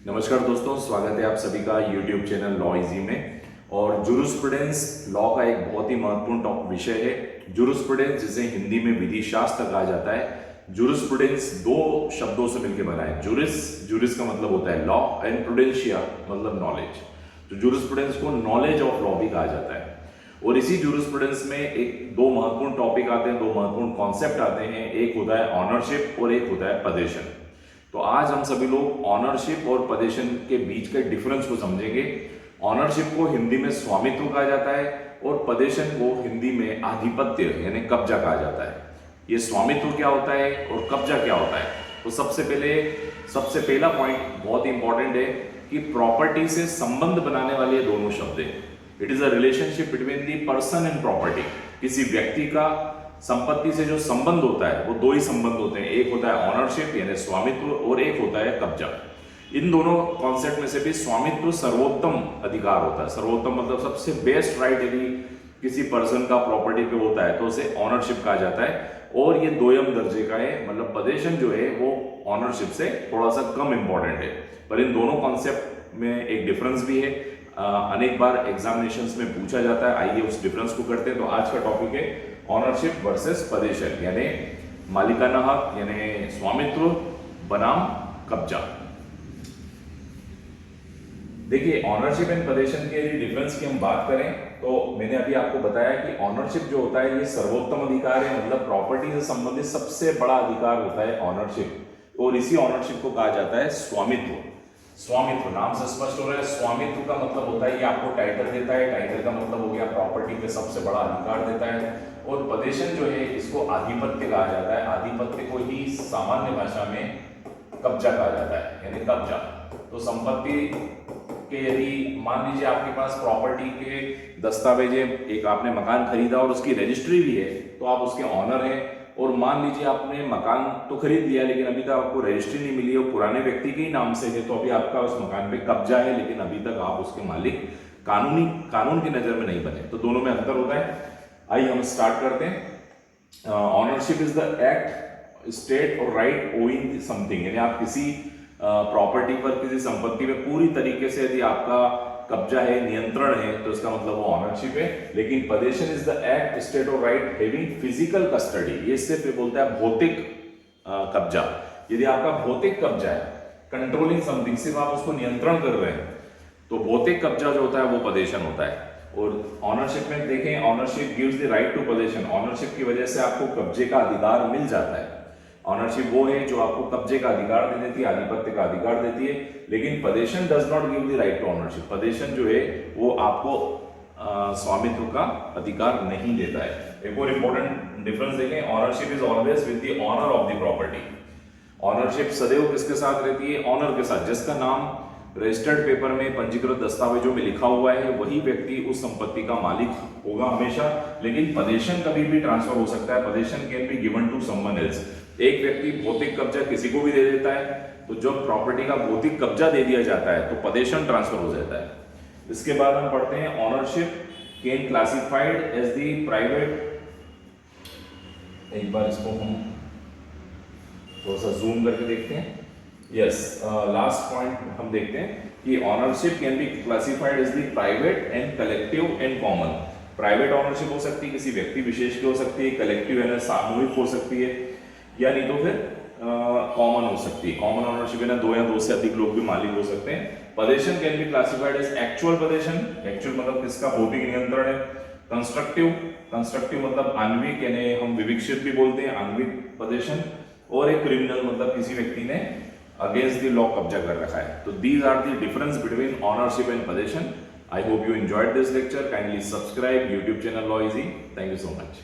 नमस्कार दोस्तों, स्वागत है आप सभी का YouTube चैनल लॉ इजी में। और जूरिस्प्रूडेंस लॉ का एक बहुत ही महत्वपूर्ण विषय है। जूरिस्प्रूडेंस जिसे हिंदी में विधि शास्त्र कहा जाता है। जूरिस्प्रूडेंस दो शब्दों से मिलकर बना है। जूरिस का मतलब होता है लॉ एंड प्रूडेंशिया मतलब नॉलेज। तो जूरिस्प्रूडेंस को नॉलेज ऑफ लॉ भी कहा जाता है। और इसी जूरिस्प्रूडेंस में दो महत्वपूर्ण टॉपिक आते हैं, दो महत्वपूर्ण कॉन्सेप्ट आते हैं। एक होता है ऑनरशिप और एक होता है पजेशन। तो आज हम सभी लोग ऑनरशिप और पजेशन के बीच के डिफरेंस को समझेंगे। ऑनरशिप को हिंदी में स्वामित्व कहा जाता है और पजेशन को हिंदी में आधिपत्य यानी कब्जा कहा जाता है। ये स्वामित्व क्या होता है और कब्जा क्या होता है? तो सबसे पहला पॉइंट बहुत ही इंपॉर्टेंट है कि प्रॉपर्टी से संबंध बनाने वाले दोनों शब्द हैं। It is a relationship between the person and property. किसी व्यक्ति का संपत्ति से जो संबंध होता है वो दो ही संबंध होते हैं। एक होता है ऑनरशिप यानी स्वामित्व और एक होता है कब्जा। इन दोनों कॉन्सेप्ट में से भी स्वामित्व सर्वोत्तम अधिकार होता है। सर्वोत्तम मतलब सबसे बेस्ट राइट यदि किसी पर्सन का प्रॉपर्टी पे होता है तो उसे ऑनरशिप कहा जाता है। और ये दोयम दर्जे का है, मतलब पजेशन जो है वो ऑनरशिप से थोड़ा सा कम इंपॉर्टेंट है। पर इन दोनों कॉन्सेप्ट में एक डिफरेंस भी है। अनेक बार एग्जामिनेशंस में पूछा जाता है। आइए उस डिफरेंस को करते हैं। तो आज का टॉपिक है ऑनरशिप वर्सेस पजेशन यानी मालिकाना हक यानी स्वामित्व बनाम कब्जा। देखिए, ऑनरशिप एंड पजेशन के डिफरेंस की हम बात करें तो मैंने अभी आपको बताया कि ऑनरशिप जो होता है ये सर्वोत्तम अधिकार है, मतलब प्रॉपर्टी से संबंधित सबसे बड़ा अधिकार होता है ऑनरशिप। और इसी ऑनरशिप को कहा जाता है स्वामित्व। स्वामित्व नाम से स्पष्ट हो रहा है। स्वामित्व का मतलब होता है कि आपको टाइटल देता है। टाइटल का मतलब हो गया प्रॉपर्टी पे सबसे बड़ा अधिकार देता है। और पजेशन जो है इसको आधिपत्य कहा जाता है। आधिपत्य को ही सामान्य भाषा में कब्जा कहा जाता है यानी कब्जा। तो संपत्ति के यदि मान लीजिए आपके पास प्रॉपर्टी के दस्तावेज है, एक आपने मकान खरीदा और उसकी रजिस्ट्री भी है तो आप उसके ऑनर हैं। और मान लीजिए आपने मकान तो खरीद लिया लेकिन अभी तक आपको रजिस्ट्री नहीं मिली और पुराने व्यक्ति के ही नाम से है, तो अभी आपका उस मकान पे कब्जा है लेकिन अभी तक आप उसके मालिक कानून की नजर में नहीं बने। तो दोनों में अंतर होता है। आइए हम स्टार्ट करते हैं। Ownership is the act state और राइट ओइंग समथिंग, यानी आप किसी प्रॉपर्टी पर, किसी संपत्ति पे पूरी तरीके से यदि आपका कब्जा है, नियंत्रण है, तो इसका मतलब वो ऑनरशिप है। लेकिन possession is the act state और राइट हैविंग फिजिकल कस्टडी। ये सिर्फ बोलता है भौतिक कब्जा। यदि आपका भौतिक कब्जा है, कंट्रोलिंग समथिंग, सिर्फ आप उसको नियंत्रण कर रहे हैं, तो भौतिक कब्जा जो होता है वो पजेशन होता है। और ऑनरशिप में देखें, ownership gives the right to possession. Ownership की वजह से आपको कब्जे का अधिकार मिल जाता है। ऑनरशिप वो है जो आपको कब्जे का अधिकार दे देती है, आधिपत्य का अधिकार देती है। लेकिन possession does not give the right to ownership. Possession जो है वो आपको स्वामित्व का अधिकार नहीं देता है। एक और इंपॉर्टेंट डिफरेंस देखें, ownership is always with the owner of the property. Ownership सदैव किसके साथ रहती है? ऑनर के साथ। जिसका नाम रजिस्टर्ड पेपर में, पंजीकृत दस्तावेजों में लिखा हुआ है, वही व्यक्ति उस संपत्ति का मालिक होगा हमेशा। लेकिन पजेशन कभी भी ट्रांसफर हो सकता है। Possession can be given to someone else. एक व्यक्ति भौतिक कब्जा किसी को भी दे देता है, तो जब प्रॉपर्टी का भौतिक कब्जा दे दिया जाता है तो पजेशन ट्रांसफर हो जाता है। इसके बाद हम पढ़ते हैं ownership can classified as the private. एक बार इसको हम थोड़ा सा जूम करके देखते हैं। यस, लास्ट पॉइंट हम देखते हैं कि ownership can be classified as the private and collective and common. Private ownership हो सकती है, किसी व्यक्ति विशेष की हो सकती है। कलेक्टिव यानी सामूहिक हो सकती है, या नहीं तो फिर कॉमन हो सकती है। कॉमन ऑनरशिप है ना, दो या दो से अधिक लोग भी मालिक हो सकते हैं। Possession can be classified as actual possession. Actual मतलब किसका भौतिक नियंत्रण है। कंस्ट्रक्टिव मतलब आणविक, यानी हम विविक्षित भी बोलते हैं, आणविक पजेशन। और एक क्रिमिनल मतलब किसी व्यक्ति ने अगेंस्ट द लॉ कब्जा कर रखा है। तो these are the difference between ownership and possession. I hope you enjoyed this lecture. Kindly subscribe YouTube channel Law Easy. Thank you so much.